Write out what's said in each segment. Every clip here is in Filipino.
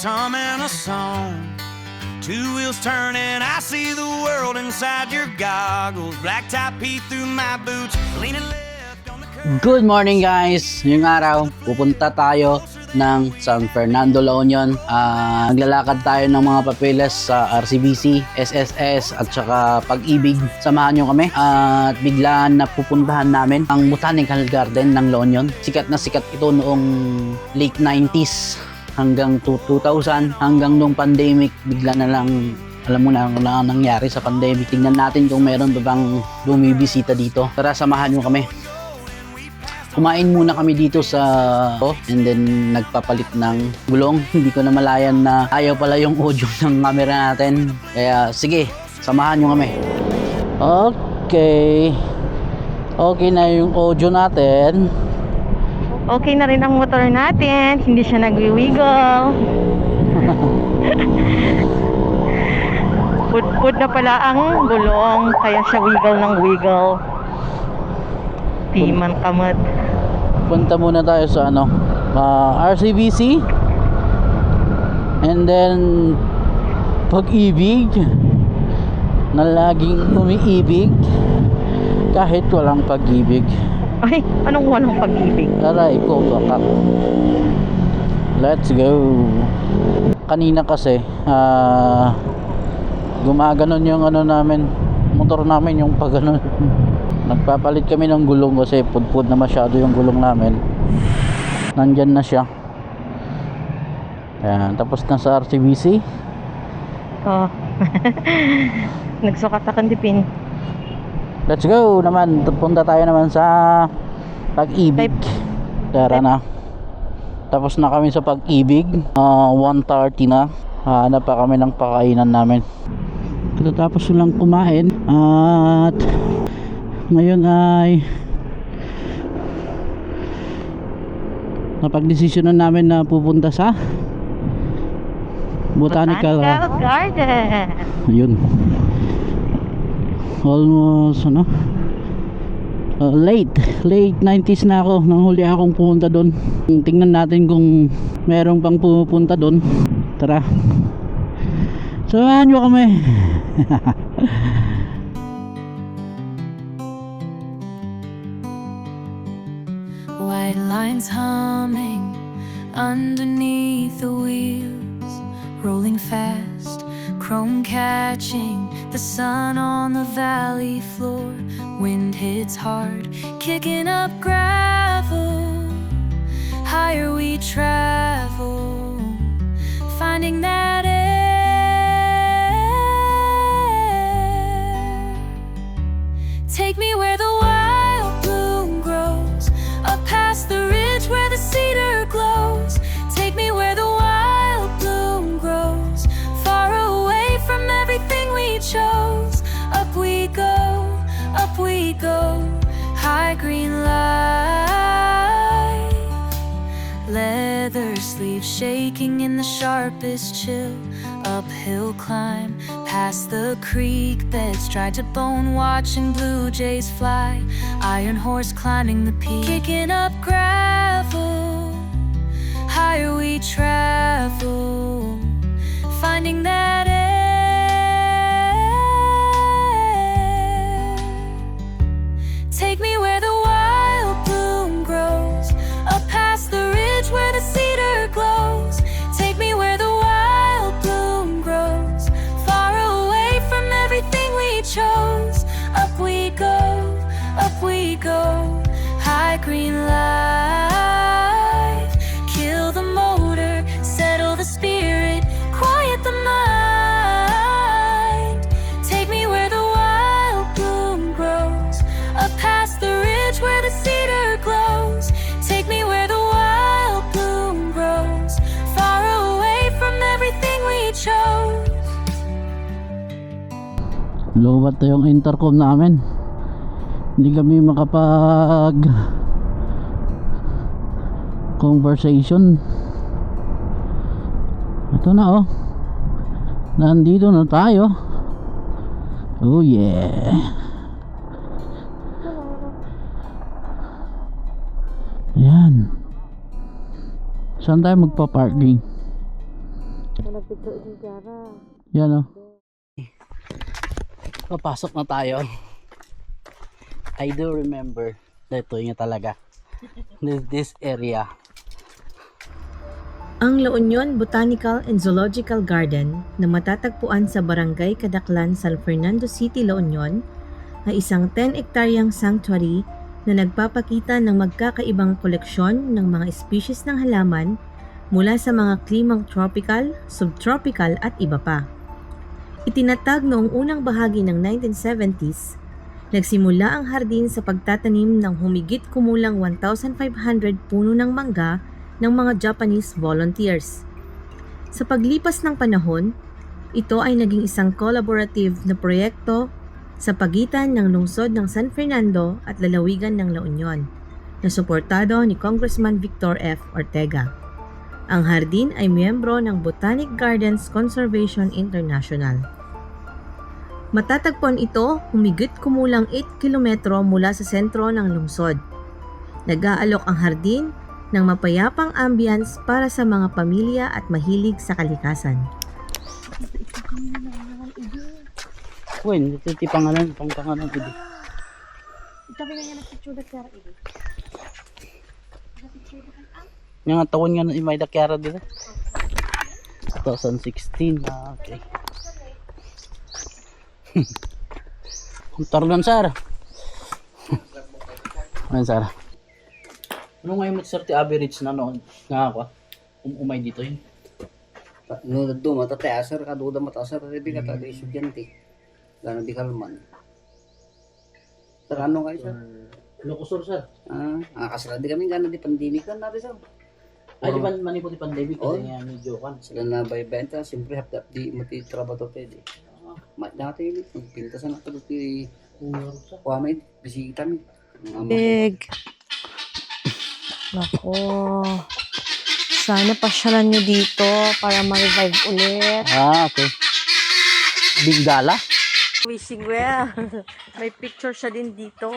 voice humming a song. Two wheels turning, I see the world inside your goggles. Black top heat through my boots, leaning left on the curb. Good morning guys! Ngayong araw, pupunta tayo ng San Fernando, La Union. Naglalakad tayo ng mga papeles sa RCBC, SSS at saka Pag-ibig. Samahan nyo kami at biglaan na pupuntahan namin ang Botanical Garden ng La Union. Sikat na sikat ito noong late 90s hanggang 2000, hanggang nung pandemic. Bigla na lang, alam mo na ang nangyari sa pandemic. Tingnan natin kung meron ba bang bumibisita dito. Tara, samahan nyo kami. Kumain muna kami dito sa and then nagpapalit ng gulong. Hindi ko na malayan na ayaw pala yung audio ng camera natin. Kaya sige, samahan nyo kami. Okay na yung audio natin. Okay na rin ang motor natin. Hindi siya nagwi-wiggle. Pud na pala ang gulong, kaya siya wiggle ng wiggle. Di man kamot. Punta muna tayo sa RCBC and then Pag-ibig na laging umiibig kahit walang pag-ibig. Ay, anong walang pag-ibig? Aray ko baka. Let's go. Kanina kasi gumaganon yung namin, motor namin, yung pagganon. Nagpapalit kami ng gulong kasi pudpud na masyado yung gulong namin. Nandyan na siya. Ayan, tapos na sa RCBC. Oh. Nagsukat akong dipin. Let's go naman. Punta tayo naman sa Pag-ibig. Tara na. Tapos na kami sa Pag-ibig. 1:30 na. Hanap pa kami ng pakainan namin. Tapos lang kumain at ngayon ay napagdesisyonan namin na pupunta sa Botanical Garden. Ayun. Almost late 90s na ako nang huli akong pupunta doon. Tingnan natin kung merong pang pupunta doon. Tara, samahan nyo kami. White lines humming underneath the wheels, rolling fast, chrome catching the sun on the valley floor. Wind hits hard, kicking up gravel. Higher we travel, finding that air. Take me where the wild bloom grows, up past the ridge where the cedar glows. Take me where the wild bloom grows, far away from everything we chose. Up we go, high green life. Leather sleeves shaking in the sharpest chill. Uphill climb, past the creek beds, tried to bone watching blue jays fly. Iron horse climbing the peak, kicking up gravel. Higher we travel, finding that air. Take me where the wild bloom grows, up past the ridge where the cedar glows. Take me where the wild bloom grows, far away from everything we chose. Up we go, high green life. Kill the motor, settle the spirit, quiet the mind. Take me where the wild bloom grows, up past the ridge where the cedar glows. Take me where the wild bloom grows, far away from everything we chose. Lowat na yung intercom namin. Hindi kami makapag conversation. Ito na nandito na tayo. Oh yeah. Ayan. Saan tayo magpa-parking? Yan o. Papasok na tayo. I do remember. Ito nga talaga. This area. Ang La Union Botanical and Zoological Garden na matatagpuan sa Barangay Kadaklan, San Fernando City, La Union ay isang 10-ektaryang sanctuary na nagpapakita ng magkakaibang koleksyon ng mga species ng halaman mula sa mga klimang tropical, subtropical at iba pa. Itinatag noong unang bahagi ng 1970s, nagsimula ang hardin sa pagtatanim ng humigit kumulang 1,500 puno ng mangga ng mga Japanese volunteers. Sa paglipas ng panahon, ito ay naging isang collaborative na proyekto sa pagitan ng lungsod ng San Fernando at lalawigan ng La Union, na suportado ni Congressman Victor F. Ortega. Ang hardin ay miyembro ng Botanic Gardens Conservation International. Matatagpuan ito humigit kumulang 8 kilometro mula sa sentro ng lungsod. Nag-aalok ang hardin ng mapayapang ambience para sa mga pamilya at mahilig sa kalikasan. Uy, ito ti pangalan ito. Itabi nga yan nagpicture kaya ito. Yung nga taon nga na imay dakyara dito. 2016. Okay. Tarlan Sara. Ayun Sara. Ano ngayon mag-sorti average na noon? Nga ako. Umay dito yun. No, do matatay asar ka duda matasar rebi ka ta estudyante. Lano di kalman. Sir, ano kayo sir? Lokusor sir. Kasara di kami gana di pandemic kan natin sir. Ay di ba manipo di pandemic Oh. kasi nga medyo kan. Sila na benta siyempre hapda di mati trabaho pwede. Dati yun, pinta sa nakatuloy kuwamay, bisita mi. Big. Nako. Sana pasyalan nyo dito para ma-revive ulit. Okay. Big gala? Wishing well. May picture siya din dito.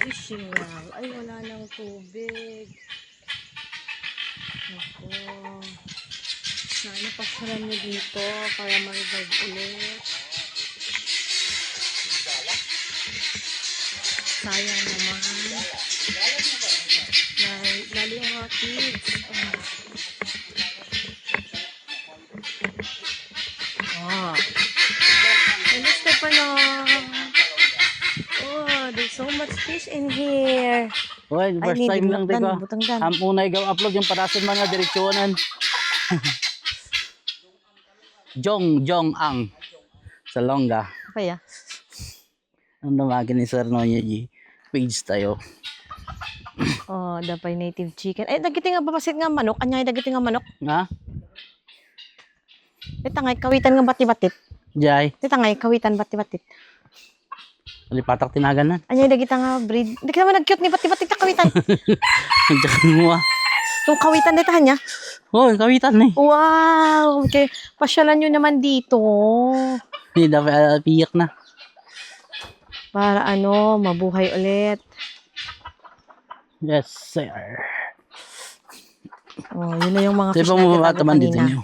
Wishing well. Ay, wala nang tubig. Nako. Sana pasyalan nyo dito para ma-revive ulit. Sayang naman. Lalo yung mga kids. Hello, Stefano. Oh, there's so much fish in here. Uy, first time lang di ko. Butangdan. Muna upload yung parasin mga direksyonan. Jong Ang sa Longga. Kaya? Ang namagin ni Sir Nonya G. Page tayo. Oh, dapay native chicken. Eh, dagiti nga babasit nga manok. Anyay dagiti nga manok. Nga? Tangay kawitan nga bati-batit. Jai. Tangay kawitan bati-batit. Lipatak tinagan na. Anyay dagiti nga breed. Dagiti naman nag-cute ni bati-batit na kawitan. Nandiyan mo ah. Itong kawitan dito niya. Oh, kawitan eh. Wow! Okay. Pasyalan nyo naman dito. Hindi dapat piyak na. Para mabuhay ulit. Yes, sir. Oh, yun na yung mga Di fish ba natin mo mataman kanina. dito niyo?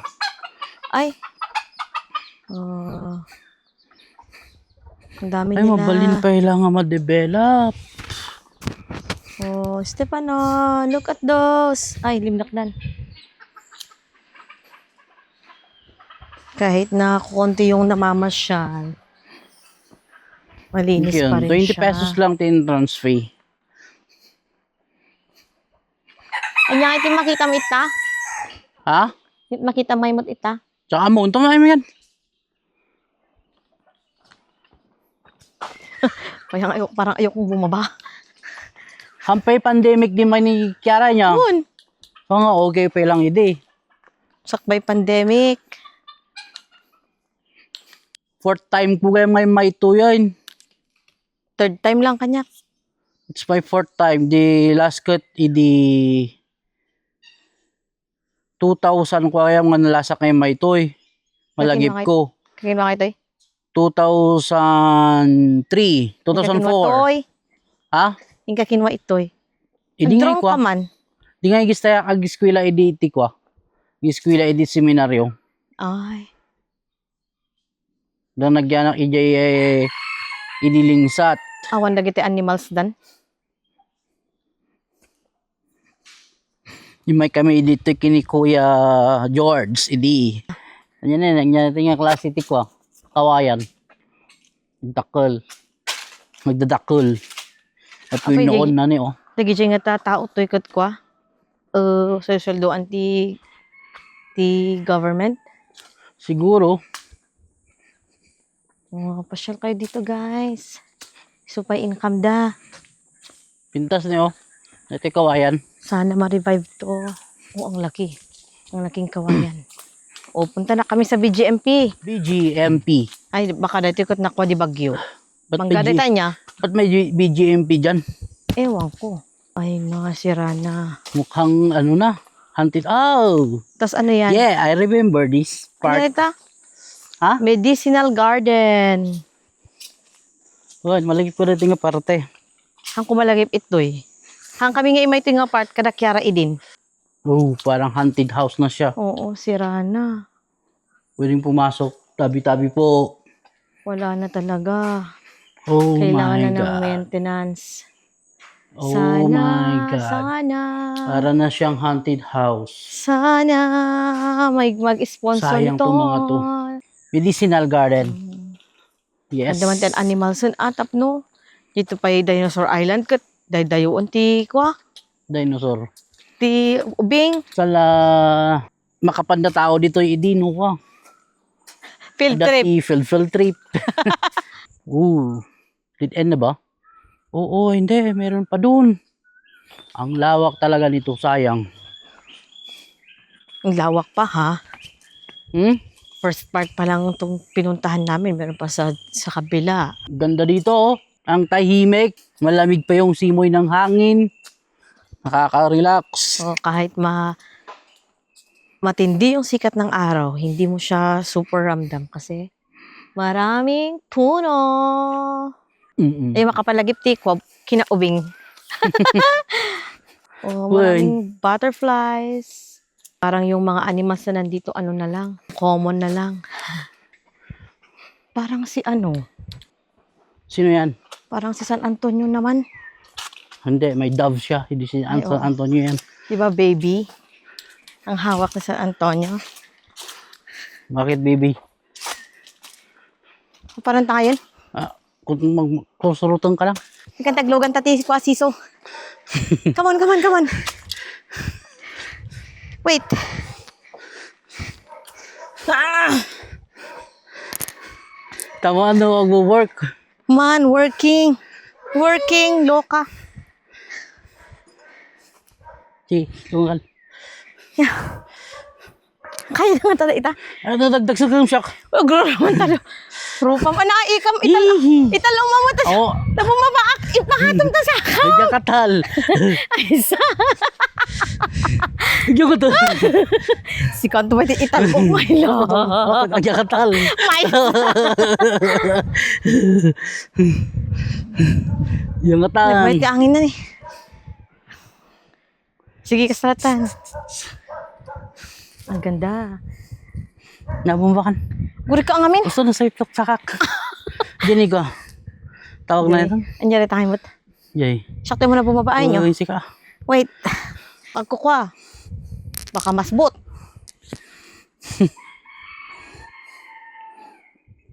Ay. Oh. Ang dami Ay, nila. mabalin pa ilang ma-develop. Oh, Stefano, look at those. Ay, limnakdan. Kahit na konti yung namamasyal, malinis pa rin 20 siya. pesos lang tin entrance fee. Anya, iti makita mo ita? Ha? Makita mo imot ita? Tsaka mo, ito mo yan. Parang ayokong bumaba. Hampay pandemic di man ni Kiara niya. Yun. Oo nga, okay pa lang hindi. Sakbay pandemic. Fourth time po kayo may ito yan. Third time lang kanya. It's my fourth time. The last cut, di 2000 ko kaya nga nalasa kayo may ito eh. Malagip ko. Kaya ba ito eh? 2003, 2004. Toy. Ha? Yung kakinwa ito eh. Idi nga Drone ko. ka man. Di nga igistaya ag eskwela idi iti ko. Eskwela idi seminaryo. Ay. Dan nagyanak ijay idilingsat. Awan dagiti animals dan. Yung may kami dito kini Kuya George, idi. Ano na, nangyari nga klase ti ko. Kawayan. Magdadakol. At Apay, yung noon na ni, oh. Dagi nga tao to ikot kwa. Social do anti government. Siguro, Pasyal kayo dito, guys. So, pa income da. pintas ni, oh. Ito kawayan. Sana ma-revive to. Ang laki. Ang laking kawayan. Punta na kami sa BGMP. BGMP. Ay, baka dati ikot nakwa di Bagyo. Ba't may, Manggadita niya. ba't may BGMP dyan? Ewan ko. Ay, nasira na. Mukhang ano na. Hunted. Oh! Tapos ano yan? Yeah, I remember this Ano part. ito? Ha? Medicinal garden. Oh, malagip ko rin nga parte. Hang kumalagip ito'y. Hang kami nga imay ito nga part, kadakyara idin. Oh, parang haunted house na siya. Oo, sira na. Pwedeng pumasok. Tabi-tabi po. Wala na talaga. Oh Kailangan my na ng God. maintenance. Oh Sana, my God. sana. Para na siyang haunted house. Sana mag-sponsor Sayang to. to mga to. Medicinal garden. Yes. Andaman ten animals sun atap no. Dito pa yung Dinosaur Island kat dayoon ti kwa. Dinosaur. Ti ubing. Sala makapanda tao dito idino ko. Field trip. Field trip. Ooh. Did end na ba? Oo, hindi. Meron pa dun. Ang lawak talaga nito, sayang. Ang lawak pa ha. Hmm? First part pa lang itong pinuntahan namin. Meron pa sa kabila. Ganda dito, oh. Ang tahimik. Malamig pa yung simoy ng hangin. Nakaka-relax. So kahit matindi yung sikat ng araw, hindi mo siya super ramdam kasi maraming puno. Mm-mm. Makapalagip tikwa, kinaubing. Maraming butterflies. Parang yung mga animals na nandito, ano na lang, common na lang. Parang si Sino yan? parang si San Antonio naman. Hindi, may dove siya. Hindi si Ay, oo. Antonio yan. Di ba, baby? Ang hawak ni San Antonio. Bakit, baby? Parang tayo. Kung magkusurutan ka lang. Ikan taglogan tati ko asiso. Come on. Wait. Tama ano, mag-work. Man, working, loka. Si, tungal. Kaya nga tala ita. Ano, dagdag sa shock. Agro naman talo. Rupam, ikam, italong mamutas. Oo. Tapos mabaak, ipahatom ta sa ka. Medyo katal. Ay, sa. Medyo katal. Si Kanto ba italong my lord. Medyo katal. My Yung katal. Nagbayad ka angin na ni. Sige, kasatan. Ang ganda. Nabumbakan. Guri ka ang amin. Gusto na sa itlog sakak. Dinig ko. Tawag na ito. Anyari tayo mo't. Jay. Sakto mo na bumabaan nyo. Uy, sika. Wait. Pagkukwa. Baka masbot.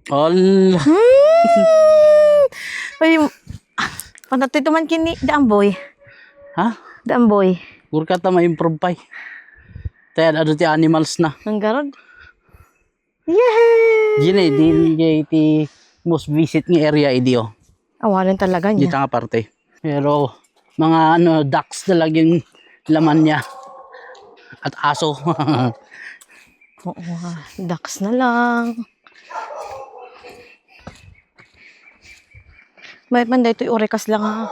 All. Uy, panatoy tuman kini. Daamboy. Ha? Daamboy. Gurkata ma-improve pa. Tayan, ano ti animals na. Ang garod. Yay! Diyan di most visit ng area idio. Awalan talaga Dito niya. nga parte. Pero, mga ducks na lang yung laman niya. At aso. Oo, ducks na lang. May panday ito'y orekas lang ha.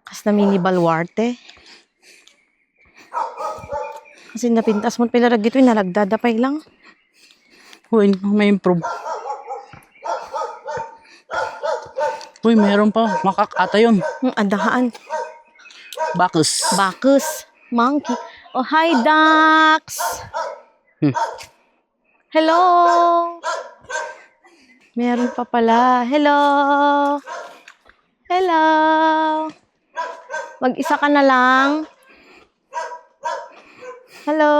Kas na mini balwarte. Kasi napintas mo pilarag ito'y nalagdadapay lang. Uy, may improve. Uy, meron pa. Makakata yun. Ang adahaan. Bacchus. Bacchus. Monkey. Oh, hi, ducks. Hello. Meron pa pala. Hello. Hello. Mag-isa ka na lang. Hello.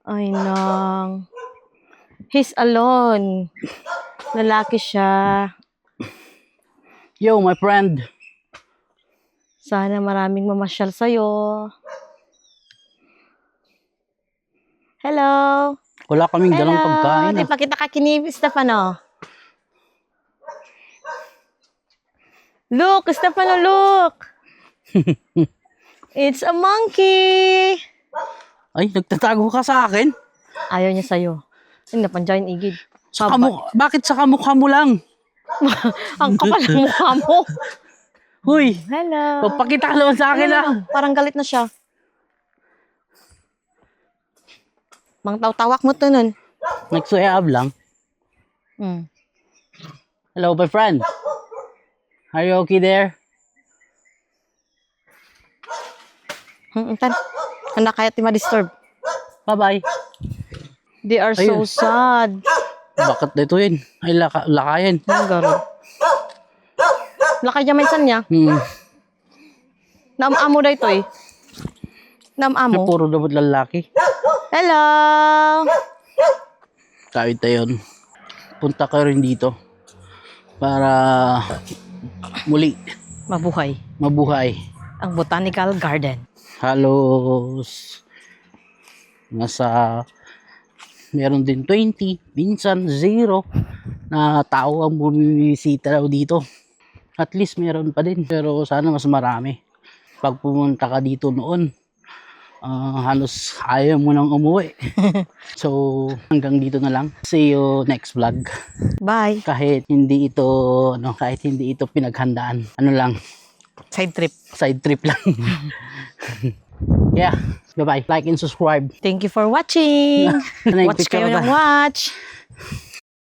Ay, nang. He's alone. Lalaki siya. Yo, my friend. Sana maraming mamasyal sa'yo. Hello. Wala kaming dalang pagkain. Di pa kita kakinib, Stefano. Look, Stefano, look. It's a monkey. Ay, nagtatago ka sa akin? Ayaw niya sa'yo. Ay, napanjayin igid. Bakit sa kamukha mo lang? Ang kapal ng mukha mo. Huy, Hello. pagpakita ka naman sa akin ah. Parang galit na siya. Mang tawak mo to nun. Nagsuyab lang. Hmm. Hello, my friend. Are you okay there? Tan. Anak kaya ti ma-disturb. Bye-bye. They are so Ayun. sad. Bakit dito yun? Ay, lakayan. Ang garo. Lakay niya minsan niya. Naam-amo da ito eh. Naam-amo. Puro dapat lalaki. Hello! Kahit yun. Punta ka rin dito. Para muli Mabuhay. mabuhay. Ang Botanical Garden. Halos nasa meron din 20, minsan 0 na tao ang bumisita daw dito. At least meron pa din, pero sana mas marami. Pag pumunta ka dito noon, halos ayaw mo nang umuwi. So hanggang dito na lang. See you next vlog. Bye. Kahit hindi ito pinaghandaan. Ano lang, Side trip. side trip lang. Yeah, bye-bye. Like and subscribe. Thank you for watching. Ano yung Watch picture kayo ba? ng watch.